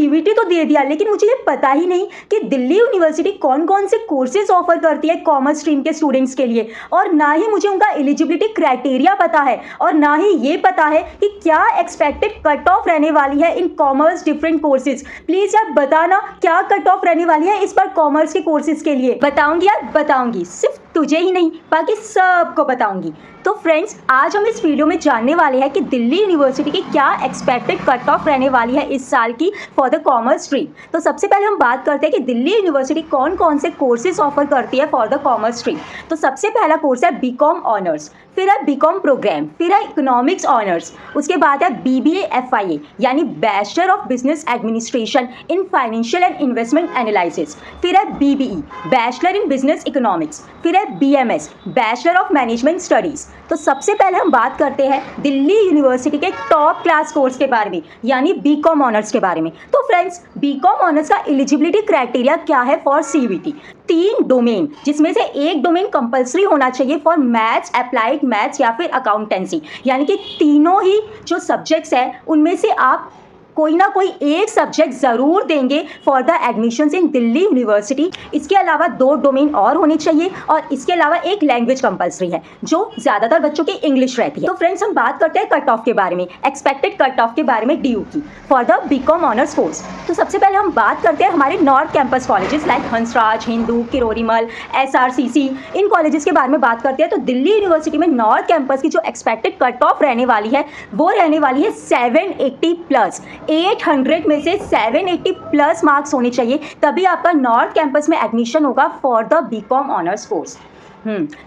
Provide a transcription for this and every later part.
CVT तो दे दिया, लेकिन मुझे ये पता ही नहीं कि दिल्ली यूनिवर्सिटी कौन कौन से कोर्सेज ऑफर करती है कॉमर्स स्ट्रीम के स्टूडेंट्स के लिए, और ना ही मुझे उनका एलिजिबिलिटी क्राइटेरिया पता है, और ना ही ये पता है कि क्या एक्सपेक्टेड कट ऑफ रहने वाली है in commerce different courses. Please यार बताना क्या कट ऑफ रहने वाली है इस बार कॉमर्स के कोर्सेज के लिए। बताऊंगी यार, बताऊंगी, सिर्फ तुझे ही नहीं बाकी सबको बताऊंगी। तो फ्रेंड्स, आज हम इस वीडियो में जानने वाले हैं कि दिल्ली यूनिवर्सिटी की क्या एक्सपेक्टेड कट ऑफ रहने वाली है इस साल की फॉर द कॉमर्स स्ट्रीम। तो सबसे पहले हम बात करते हैं कि दिल्ली यूनिवर्सिटी कौन कौन से कोर्सेज ऑफर करती है फॉर द कॉमर्स स्ट्रीम। तो सबसे पहला कोर्स है बीकॉम ऑनर्स, फिर है बीकॉम प्रोग्राम, फिर है इकोनॉमिक्स ऑनर्स, उसके बाद है बीबीए FIA यानी bachelor of business administration in financial and investment analysis, फिर है BBE bachelor in business economics, फिर है BMS bachelor of management studies. तो सबसे पहले हम बात करते हैं दिल्ली यूनिवर्सिटी के टॉप क्लास कोर्स के बारे में यानी बीकॉम ऑनर्स के बारे में। तो फ्रेंड्स, बीकॉम ऑनर्स का एलिजिबिलिटी क्राइटेरिया क्या है फॉर CVT? 3 डोमेन, जिसमें से एक डोमेन कंपलसरी होना चाहिए फॉर मैथ्स, अप्लाइड मैथ्स या फिर अकाउंटेंसी, यानी कि तीनों ही जो सब्जेक्ट्स हैं उनमें से आप कोई ना कोई एक सब्जेक्ट ज़रूर देंगे for the admissions in Delhi university. इसके अलावा 2 डोमेन और होने चाहिए, और इसके अलावा एक लैंग्वेज कंपलसरी है जो ज़्यादातर बच्चों की इंग्लिश रहती है। तो फ्रेंड्स, हम बात करते हैं कट ऑफ के बारे में, एक्सपेक्टेड कट ऑफ के बारे में DU की for the BCom honours course. तो सबसे पहले हम बात करते हैं हमारे north campus colleges like Hansraj, Hindu, Kirorimal, SRCC, इन कॉलेजेस के बारे में बात करते हैं। तो दिल्ली यूनिवर्सिटी में नॉर्थ कैंपस की जो एक्सपेक्टेड कट ऑफ रहने वाली है वो रहने वाली है 780+। 800 में से 780+ मार्क्स होने चाहिए, तभी आपका नॉर्थ कैंपस में एडमिशन होगा for the BCom honours course.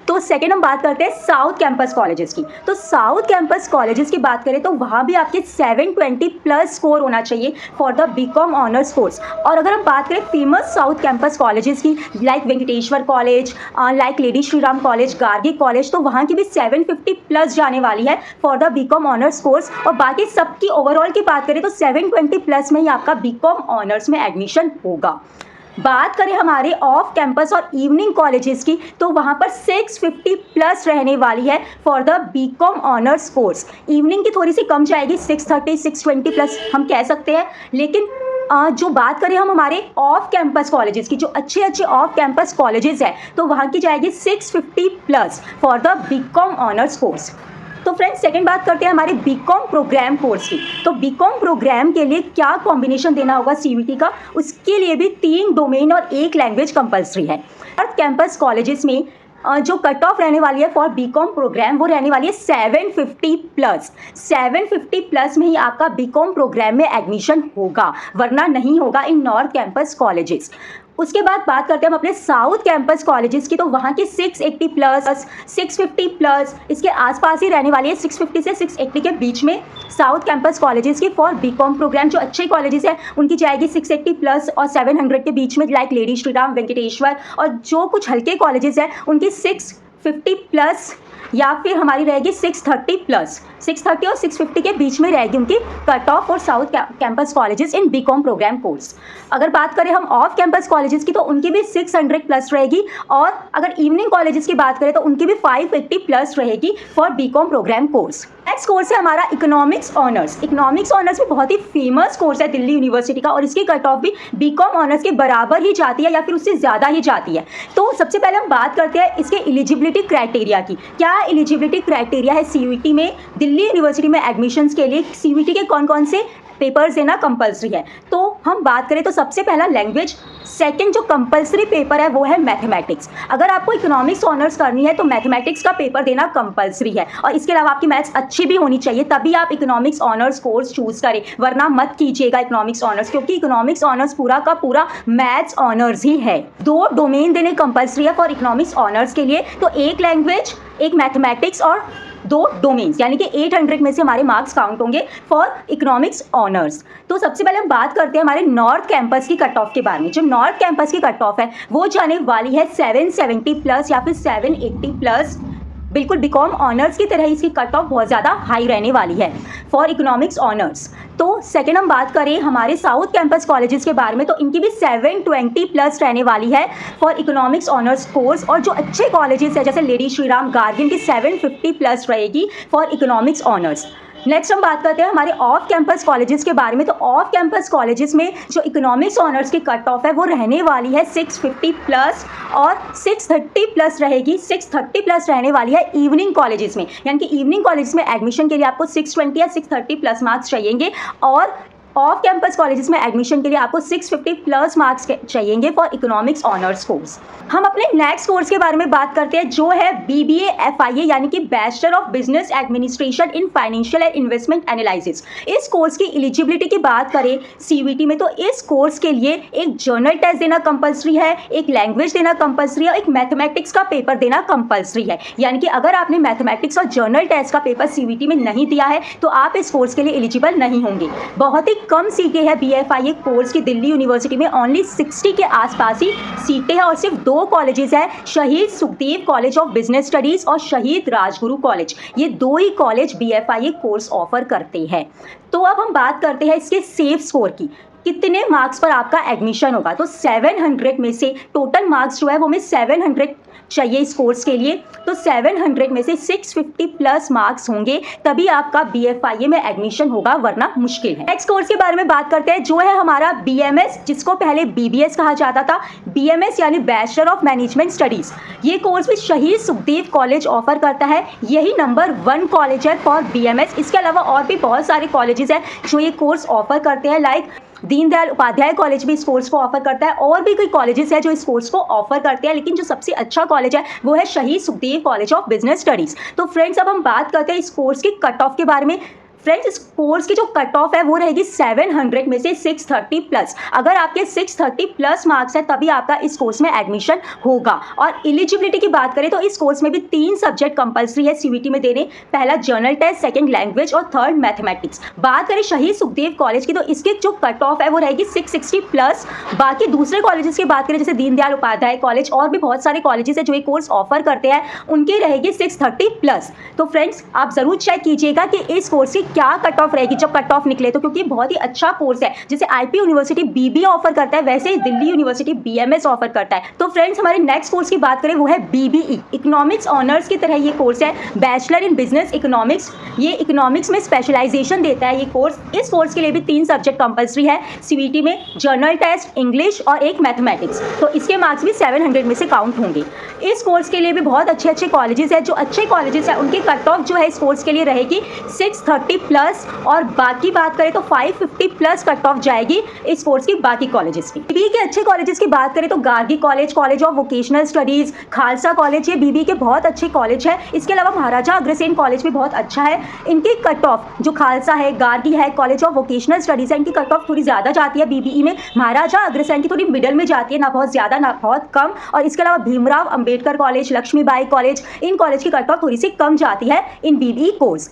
तो सेकेंड हम बात करते हैं साउथ कैंपस कॉलेजेस की। तो साउथ कैंपस कॉलेजेस की बात करें तो वहाँ भी आपके 720+ स्कोर होना चाहिए for the BCom honours course. और अगर हम बात करें फेमस साउथ कैंपस कॉलेजेस की like Venkateswara college, like Lady Shri Ram college, Gargi college, तो वहाँ की भी 750+ जाने वाली है for the BCom honours course. और बाकी सबकी ओवरऑल की बात करें तो 720+ में ही आपका बीकॉम ऑनर्स में एडमिशन होगा। बात करें हमारे ऑफ कैंपस और इवनिंग कॉलेजेस की तो वहाँ पर 650+ रहने वाली है for the BCom honours course. Evening की थोड़ी सी कम जाएगी, 630, 620+ हम कह सकते हैं, लेकिन जो बात करें हम हमारे ऑफ कैंपस कॉलेजेस की, जो अच्छे अच्छे ऑफ कैंपस कॉलेजेस हैं, तो वहाँ की जाएगी 650+ for the BCom honours course. तो फ्रेंड्स, सेकंड बात करते हैं हमारे बीकॉम प्रोग्राम कोर्स की। तो बीकॉम प्रोग्राम के लिए क्या कॉम्बिनेशन देना होगा CVT का, उसके लिए भी 3 डोमेन और एक लैंग्वेज कंपलसरी है। नॉर्थ कैंपस कॉलेजेस में जो कट ऑफ रहने वाली है फॉर बीकॉम प्रोग्राम वो रहने वाली है 750+। 750+ में ही आपका बीकॉम प्रोग्राम में एडमिशन होगा, वरना नहीं होगा इन नॉर्थ कैंपस कॉलेजेस। उसके बाद बात करते हैं हम अपने साउथ कैंपस कॉलेजेस की। तो वहाँ की 680+, 650+, इसके आसपास ही रहने वाली है, 650 से 680 के बीच में साउथ कैंपस कॉलेजेस की फॉर बीकॉम प्रोग्राम। जो अच्छे कॉलेजेस हैं उनकी जाएगी 680+ और 700 के बीच में लाइक लेडी श्री राम, वेंकटेश्वर, और जो कुछ हल्के कॉलेजेस हैं उनकी 650+ या फिर हमारी रहेगी 630+। 630 और 650 के बीच में रहेगी उनकी कट ऑफ और south campus colleges in BCom programme course. अगर बात करें हम ऑफ कैंपस कॉलेजेस की तो उनकी भी 600+ रहेगी, और अगर इवनिंग कॉलेजेस की बात करें तो उनकी भी 580+ रहेगी for BCom programme course. Next course है हमारा इकोनॉमिक्स ऑनर्स। इकोनॉमिक्स ऑनर्स भी बहुत ही फेमस कोर्स है दिल्ली यूनिवर्सिटी का, और इसकी कट ऑफ भी बीकॉम ऑनर्स के बराबर ही जाती है या फिर उससे ज़्यादा ही जाती है। तो सबसे पहले हम बात करते हैं इसके एलिजिबिलिटी क्राइटेरिया की। क्या एलिजिबिलिटी क्राइटेरिया है CVT में? दिल्ली यूनिवर्सिटी में एडमिशन्स के लिए CVT के कौन कौन से पेपर्स देना कंपलसरी है? तो हम बात करें तो सबसे पहला लैंग्वेज, सेकंड जो कंपलसरी पेपर है वो है मैथमेटिक्स। अगर आपको इकोनॉमिक्स ऑनर्स करनी है तो मैथमेटिक्स का पेपर देना कंपलसरी है, और इसके अलावा आपकी मैथ्स अच्छी भी होनी चाहिए, तभी आप इकोनॉमिक्स ऑनर्स कोर्स चूज करें, वरना मत कीजिएगा इकोनॉमिक्स ऑनर्स, क्योंकि इकोनॉमिक्स ऑनर्स पूरा का पूरा मैथ्स ऑनर्स ही है। 2 डोमेन देने कंपलसरी है फॉर इकोनॉमिक्स ऑनर्स के लिए, तो एक लैंग्वेज, एक मैथमेटिक्स और 2 डोमेन्स, यानी कि 800 में से हमारे मार्क्स काउंट होंगे फॉर इकोनॉमिक्स ऑनर्स। तो सबसे पहले हम बात करते हैं हमारे नॉर्थ कैंपस की कट ऑफ के बारे में। जो नॉर्थ कैंपस की कट ऑफ है वो जाने वाली है 770+ या फिर 780+। बिल्कुल बीकॉम ऑनर्स की तरह इसकी कट ऑफ बहुत ज़्यादा हाई रहने वाली है फॉर इकोनॉमिक्स ऑनर्स। तो सेकेंड हम बात करें हमारे साउथ कैंपस कॉलेजेस के बारे में, तो इनकी भी 720+ रहने वाली है फॉर इकोनॉमिक्स ऑनर्स कोर्स। और जो अच्छे कॉलेजेस है जैसे लेडी श्री राम, गार्गी, की 750+ रहेगी फॉर इकोनॉमिक्स ऑनर्स। नेक्स्ट हम बात करते हैं हमारे ऑफ कैंपस कॉलेजेस के बारे में। तो ऑफ कैंपस कॉलेजेस में जो इकोनॉमिक्स ऑनर्स की कट ऑफ है वो रहने वाली है 650 प्लस और 630 प्लस रहेगी। 630 प्लस रहने वाली है इवनिंग कॉलेजेस में, यानी कि इवनिंग कॉलेजेस में एडमिशन के लिए आपको 620 या 630 प्लस मार्क्स चाहिएंगे और ऑफ कैंपस कॉलेजेस में एडमिशन के लिए आपको 650 प्लस मार्क्स चाहिएंगे फॉर इकोनॉमिक्स ऑनर्स कोर्स। हम अपने नेक्स्ट कोर्स के बारे में बात करते हैं जो है BBA FIA यानी कि bachelor of business administration in financial and investment analysis. इस कोर्स की एलिजिबिलिटी की बात करें CVT में, तो इस कोर्स के लिए एक जर्नल टेस्ट देना कंपलसरी है, एक लैंग्वेज देना कंपलसरी है और एक मैथमेटिक्स का पेपर देना कंपलसरी है। यानी कि अगर आपने मैथमेटिक्स और जर्नल टेस्ट का पेपर CVT में नहीं दिया है तो आप इस कोर्स के लिए एलिजिबल नहीं होंगे। बहुत ही कम सीटें हैं BFIA कोर्स की दिल्ली यूनिवर्सिटी में, ओनली 60 के आसपास ही सीटें हैं और सिर्फ 2 कॉलेजेस हैं, शहीद Sukhdev college of business studies और शहीद राजगुरु कॉलेज। ये 2 ही कॉलेज BFIA कोर्स ऑफर करते हैं। तो अब हम बात करते हैं इसके सेफ स्कोर की, कितने मार्क्स पर आपका एडमिशन होगा। तो 700 में से टोटल मार्क्स जो है वो हमें 700 चाहिए इस कोर्स के लिए, तो 700 में से 650 प्लस मार्क्स होंगे तभी आपका BFIA में एडमिशन होगा, वरना मुश्किल है। नेक्स्ट कोर्स के बारे में बात करते हैं जो है हमारा BMS, जिसको पहले BBS कहा जाता था। BMS यानी बैचलर ऑफ मैनेजमेंट स्टडीज। ये कोर्स भी शहीद सुखदेव कॉलेज ऑफर करता है, यही नंबर 1 कॉलेज है फॉर BMS। इसके अलावा और भी बहुत सारे कॉलेजेस हैं जो ये कोर्स ऑफर करते हैं, लाइक दीनदयाल उपाध्याय कॉलेज भी इस कोर्स को ऑफर करता है और भी कई कॉलेजेस हैं जो इस कोर्स को ऑफर करते हैं, लेकिन जो सबसे अच्छा कॉलेज है वो है शहीद Sukhdev college of business studies. तो फ्रेंड्स अब हम बात करते हैं इस कोर्स की कट ऑफ के बारे में। फ्रेंड्स इस कोर्स की जो कट ऑफ है वो रहेगी 700 में से 630 प्लस। अगर आपके 630 प्लस मार्क्स है तभी आपका इस कोर्स में एडमिशन होगा। और एलिजिबिलिटी की बात करें तो इस कोर्स में भी 3 सब्जेक्ट कंपलसरी है CVT में देने, पहला जर्नल टेस्ट, सेकंड लैंग्वेज और थर्ड मैथमेटिक्स। बात करें शहीद सुखदेव कॉलेज की तो इसकी जो कट ऑफ है वो रहेगी 660 प्लस। बाकी दूसरे कॉलेजेस की बात करें जैसे दीनदयाल उपाध्याय कॉलेज और भी बहुत सारे कॉलेजेस है जो ये कोर्स ऑफर करते हैं, उनकी रहेगी 630 प्लस। तो फ्रेंड्स आप जरूर चेक कीजिएगा कि इस कोर्स की क्या कट ऑफ रहेगी जब कट ऑफ निकले, तो क्योंकि बहुत ही अच्छा कोर्स है। जैसे IP यूनिवर्सिटी BBA ऑफर करता है वैसे ही दिल्ली यूनिवर्सिटी BMS ऑफर करता है। तो फ्रेंड्स हमारे नेक्स्ट कोर्स की बात करें वो है BBE, इकोनॉमिक्स ऑनर्स की तरह ये कोर्स है, बैचलर इन बिजनेस इकोनॉमिक्स। ये इकोनॉमिक्स में स्पेशलाइजेशन देता है ये कोर्स। इस कोर्स के लिए भी 3 सब्जेक्ट कंपलसरी है CVT में, जर्नल टेस्ट, इंग्लिश और एक मैथमेटिक्स। तो इसके मार्क्स भी 700 में से काउंट होंगे। इस कोर्स के लिए भी बहुत अच्छे अच्छे कॉलेजेस हैं, जो अच्छे कॉलेजेस हैं उनकी कट ऑफ जो है इस कोर्स के लिए रहेगी 630 प्लस और बाकी बात करें तो 550 प्लस कट ऑफ जाएगी इस कोर्स की बाकी कॉलेजेस की। BBE के अच्छे कॉलेजेस की बात करें तो Gargi college, college of vocational studies, Khalsa college, ये BBE के बहुत अच्छे कॉलेज है। इसके अलावा महाराजा अग्रसेन कॉलेज भी बहुत अच्छा है। इनकी कट ऑफ जो खालसा है, गार्गी है, कॉलेज ऑफ वोकेशनल स्टडीज है, इनकी कट ऑफ थोड़ी ज़्यादा जाती है BBE में। महाराजा अग्रसेन की थोड़ी मिडल में जाती है, ना बहुत ज़्यादा ना बहुत कम। और इसके अलावा भीमराव अंबेडकर कॉलेज, लक्ष्मीबाई कॉलेज, इन कॉलेज की कट ऑफ थोड़ी सी कम जाती है इन BBE कोर्स।